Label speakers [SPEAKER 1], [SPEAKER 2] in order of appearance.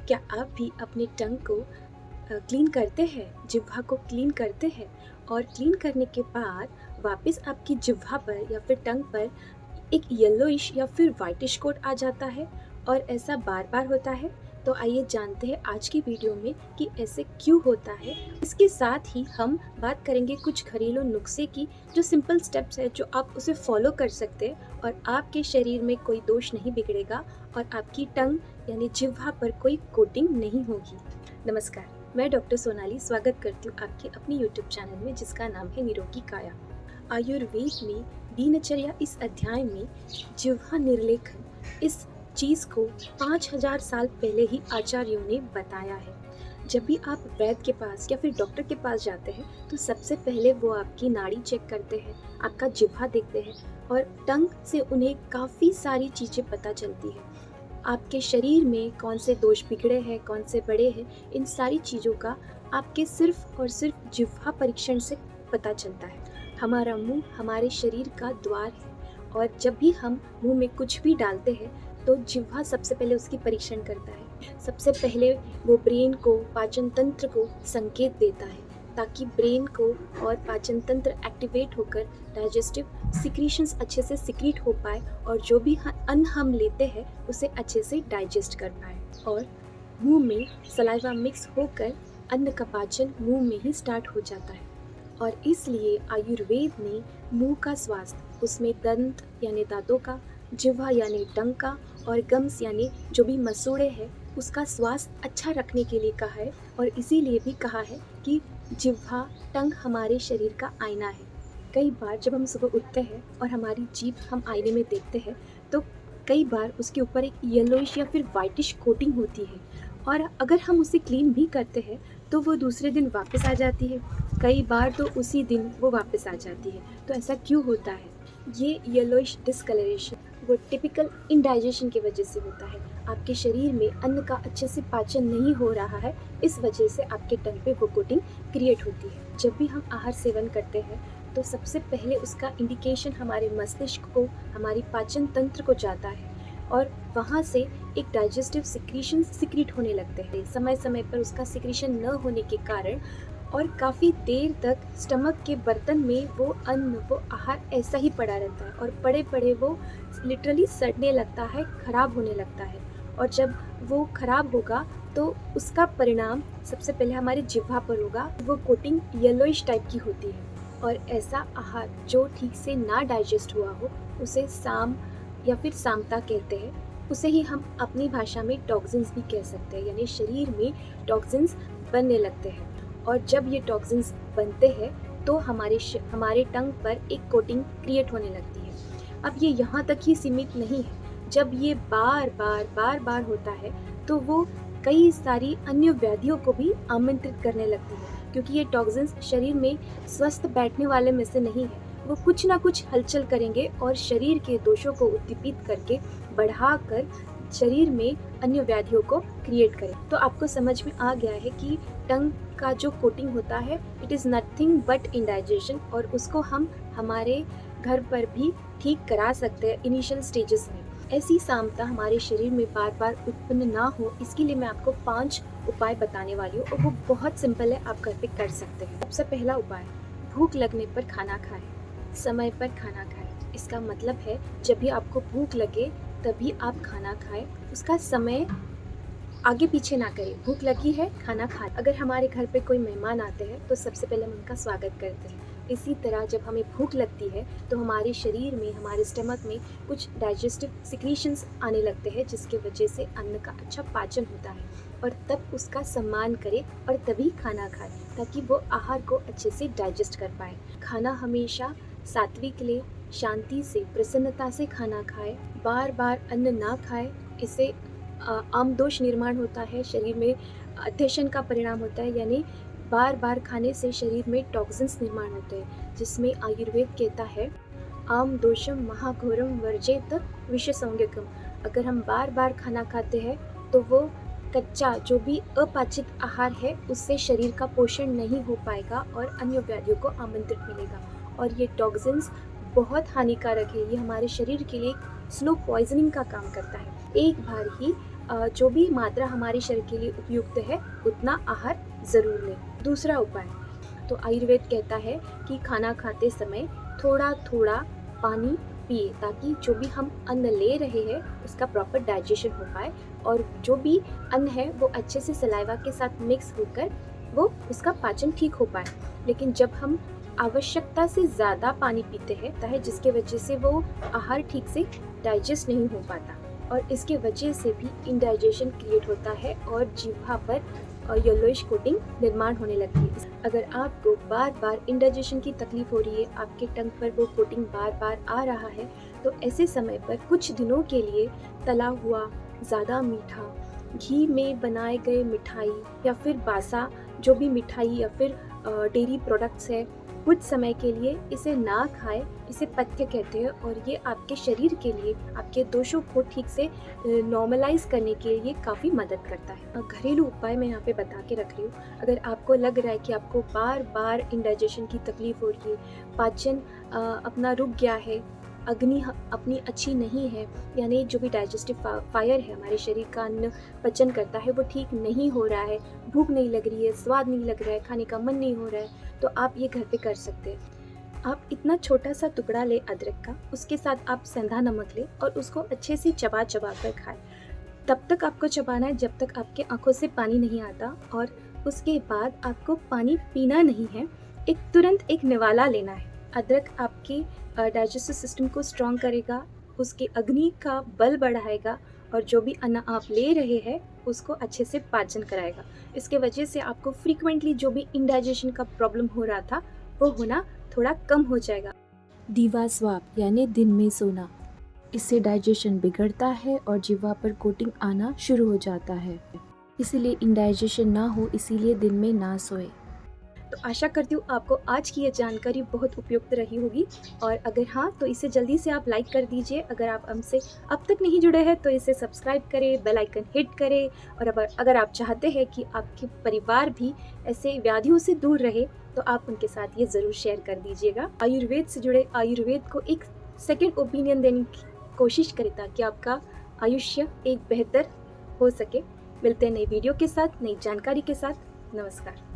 [SPEAKER 1] क्या आप भी अपने टंग को क्लीन करते हैं, जिह्वा को क्लीन करते हैं और क्लीन करने के बाद वापस आपकी जिह्वा पर या फिर टंग पर एक येलोइश या फिर वाइटिश कोट आ जाता है और ऐसा बार बार होता है? तो आइए जानते हैं आज की वीडियो में कि ऐसे क्यों होता है। इसके साथ ही हम बात करेंगे कुछ घरेलू नुस्खे की, जो सिंपल स्टेप्स है जो आप उसे फॉलो कर सकते हैं और आपके शरीर में कोई दोष नहीं बिगड़ेगा और आपकी टंग यानी जिह्वा पर कोई कोटिंग नहीं होगी। नमस्कार, मैं डॉक्टर सोनाली स्वागत करती हूँ आपके अपने यूट्यूब चैनल में जिसका नाम है निरोगी काया। आयुर्वेद में दिनचर्या इस अध्याय में जिह्वा निर्लेखन इस चीज़ को 5000 साल पहले ही आचार्यों ने बताया है। जब भी आप वैद्य के पास या फिर डॉक्टर के पास जाते हैं तो सबसे पहले वो आपकी नाड़ी चेक करते हैं, आपका जिह्वा देखते हैं और टंग से उन्हें काफ़ी सारी चीज़ें पता चलती है। आपके शरीर में कौन से दोष बिगड़े हैं, कौन से बड़े हैं, इन सारी चीज़ों का आपके सिर्फ और सिर्फ जिह्वा परीक्षण से पता चलता है। हमारा मुंह हमारे शरीर का द्वार है और जब भी हम मुंह में कुछ भी डालते हैं तो जिह्वा सबसे पहले उसकी परीक्षण करता है। सबसे पहले वो ब्रेन को, पाचन तंत्र को संकेत देता है ताकि ब्रेन को और पाचन तंत्र एक्टिवेट होकर डाइजेस्टिव सिक्रीशंस अच्छे से सिक्रीट हो पाए और जो भी अन्न हम लेते हैं उसे अच्छे से डाइजेस्ट कर पाए और मुंह में सलाइवा मिक्स होकर अन्न का पाचन मुंह में ही स्टार्ट हो जाता है। और इसलिए आयुर्वेद ने मुंह का स्वास्थ्य, उसमें दंत यानी दांतों का, जिह्वा यानी टंग का और गम्स यानी जो भी मसूड़े हैं उसका स्वास्थ्य अच्छा रखने के लिए कहा है। और इसीलिए भी कहा है कि जिह्वा, टंग हमारे शरीर का आईना है। कई बार जब हम सुबह उठते हैं और हमारी जीभ हम आईने में देखते हैं तो कई बार उसके ऊपर एक येलोइश या फिर वाइटिश कोटिंग होती है और अगर हम उसे क्लीन भी करते हैं तो वो दूसरे दिन वापस आ जाती है, कई बार तो उसी दिन वो वापस आ जाती है। तो ऐसा क्यों होता है? ये येलोइश डिस्कलरेशन वो टिपिकल इंडाइजेशन की वजह से होता है। आपके शरीर में अन्न का अच्छे से पाचन नहीं हो रहा है, इस वजह से आपके टंग पे वो कोटिंग क्रिएट होती है। जब भी हम आहार सेवन करते हैं तो सबसे पहले उसका इंडिकेशन हमारे मस्तिष्क को, हमारी पाचन तंत्र को जाता है और वहाँ से एक डाइजेस्टिव सिक्रीशन सिक्रीट होने लगते हैं। समय समय पर उसका सिक्रीशन न होने के कारण और काफ़ी देर तक स्टमक के बर्तन में वो अन्न, वो आहार ऐसा ही पड़ा रहता है और पड़े पड़े वो लिटरली सड़ने लगता है, ख़राब होने लगता है। और जब वो ख़राब होगा तो उसका परिणाम सबसे पहले हमारे जिह्वा पर होगा। वो कोटिंग येलोइश टाइप की होती है और ऐसा आहार जो ठीक से ना डाइजेस्ट हुआ हो उसे साम या फिर सामता कहते हैं। उसे ही हम अपनी भाषा में टॉक्सिन्स भी कह सकते हैं, यानी शरीर में टॉक्सिन्स बनने लगते हैं। और जब ये टॉक्सिन्स बनते हैं तो हमारे टंग पर एक कोटिंग क्रिएट होने लगती है। अब ये यहाँ तक ही सीमित नहीं है, जब ये बार बार होता है तो वो कई सारी अन्य व्याधियों को भी आमंत्रित करने लगती है, क्योंकि ये टॉक्सिन्स शरीर में स्वस्थ बैठने वाले में से नहीं है। वो कुछ ना कुछ हलचल करेंगे और शरीर के दोषों को उद्दीपित करके बढ़ाकर शरीर में अन्य व्याधियों को क्रिएट करें। तो आपको समझ में आ गया है कि टंग का जो कोटिंग होता है it is nothing but indigestion और उसको हम हमारे घर पर भी ठीक करा सकते हैं इनिशियल स्टेजेस में। ऐसी सामता हमारे शरीर में बार बार उत्पन्न ना हो, इसके लिए मैं आपको 5 उपाय बताने वाली हूँ और वो बहुत सिंपल है, आप घर पे कर सकते हैं। सबसे पहला उपाय, भूख लगने पर खाना खाएं, समय पर खाना खाएं। इसका मतलब है जब भी आपको भूख लगे तभी आप खाना खाएं, उसका समय आगे पीछे ना करें। भूख लगी है, खाना खा। अगर हमारे घर पे कोई मेहमान आते हैं तो सबसे पहले हम उनका स्वागत करते हैं। इसी तरह जब हमें भूख लगती है तो हमारे शरीर में, हमारे स्टमक में कुछ डाइजेस्टिव सिक्रीशंस आने लगते हैं जिसकी वजह से अन्न का अच्छा पाचन होता है और तब उसका सम्मान करें और तभी खाना खाएं ताकि वो आहार को अच्छे से डाइजेस्ट कर पाए। खाना हमेशा सात्विक ले, शांति से, प्रसन्नता से खाना खाएं। बार बार अन्न ना खाएं, इससे आमदोष निर्माण होता है, शरीर में अत्यशन का परिणाम होता है, यानी बार बार खाने से शरीर में टॉक्सिन्स निर्माण होते हैं, जिसमें आयुर्वेद कहता है आम दोषम महाघोरम वर्जेत विषसंज्ञकम। अगर हम बार बार खाना खाते हैं तो वो कच्चा जो भी अपाचित आहार है उससे शरीर का पोषण नहीं हो पाएगा और अन्य व्याधियों को आमंत्रित मिलेगा और ये टॉक्सिन्स बहुत हानिकारक है। ये हमारे शरीर के लिए स्लो पॉइजनिंग का काम करता है। एक बार ही जो भी मात्रा हमारे शरीर के लिए उपयुक्त है उतना आहार ज़रूर लें। दूसरा उपाय, तो आयुर्वेद कहता है कि खाना खाते समय थोड़ा थोड़ा पानी पिए, ताकि जो भी हम अन्न ले रहे हैं उसका प्रॉपर डाइजेशन हो पाए और जो भी अन्न है वो अच्छे से सलाइवा के साथ मिक्स होकर वो उसका पाचन ठीक हो पाए। लेकिन जब हम आवश्यकता से ज़्यादा पानी पीते हैं जिसके वजह से वो आहार ठीक से डाइजेस्ट नहीं हो पाता और इसके वजह से भी इंडाइजेशन क्रिएट होता है और जीवा पर येलोइश कोटिंग निर्माण होने लगती है। अगर आपको बार बार इंडाइजेशन की तकलीफ हो रही है, आपके टंग पर वो कोटिंग बार बार आ रहा है, तो ऐसे समय पर कुछ दिनों के लिए तला हुआ, ज़्यादा मीठा, घी में बनाए गए मिठाई या फिर बासा जो भी मिठाई या फिर डेयरी प्रोडक्ट्स है, कुछ समय के लिए इसे ना खाएं। इसे पथ्य कहते हैं और ये आपके शरीर के लिए आपके दोषों को ठीक से नॉर्मलाइज करने के लिए काफ़ी मदद करता है। घरेलू उपाय मैं यहाँ पे बता के रख रही हूँ। अगर आपको लग रहा है कि आपको बार बार इंडाइजेशन की तकलीफ हो रही है, पाचन अपना रुक गया है, अग्नि अपनी अच्छी नहीं है, यानी जो भी डाइजेस्टिव फायर है हमारे शरीर का अन्न पचन करता है वो ठीक नहीं हो रहा है, भूख नहीं लग रही है, स्वाद नहीं लग रहा है, खाने का मन नहीं हो रहा है, तो आप ये घर पे कर सकते हैं। आप इतना छोटा सा टुकड़ा ले अदरक का, उसके साथ आप सेंधा नमक ले और उसको अच्छे से चबा चबा कर खाएं। तब तक आपको चबाना है जब तक आपके आंखों से पानी नहीं आता और उसके बाद आपको पानी पीना नहीं है, तुरंत एक निवाला लेना है। अदरक आपके डाइजेस्टिव सिस्टम को स्ट्रॉन्ग करेगा, उसके अग्नि का बल बढ़ाएगा और जो भी अन्न आप ले रहे हैं उसको अच्छे से पाचन कराएगा। इसके वजह से आपको फ्रीक्वेंटली जो भी इंडाइजेशन का प्रॉब्लम हो रहा था वो होना थोड़ा कम हो जाएगा।
[SPEAKER 2] दिवास्वाप यानी दिन में सोना, इससे डाइजेशन बिगड़ता है और जीवा पर कोटिंग आना शुरू हो जाता है। इसीलिए इंडाइजेशन ना हो, इसीलिए दिन में ना सोए।
[SPEAKER 1] तो आशा करती हूँ आपको आज की ये जानकारी बहुत उपयुक्त रही होगी और अगर हाँ तो इसे जल्दी से आप लाइक कर दीजिए। अगर आप हमसे अब तक नहीं जुड़े हैं तो इसे सब्सक्राइब करें, बेल आइकन हिट करें और अगर आप चाहते हैं कि आपके परिवार भी ऐसे व्याधियों से दूर रहे तो आप उनके साथ ये ज़रूर शेयर कर दीजिएगा। आयुर्वेद से जुड़े आयुर्वेद को एक सेकेंड ओपिनियन देने की कोशिश करें ताकि आपका आयुष्य एक बेहतर हो सके। मिलते हैं नई वीडियो के साथ, नई जानकारी के साथ। नमस्कार।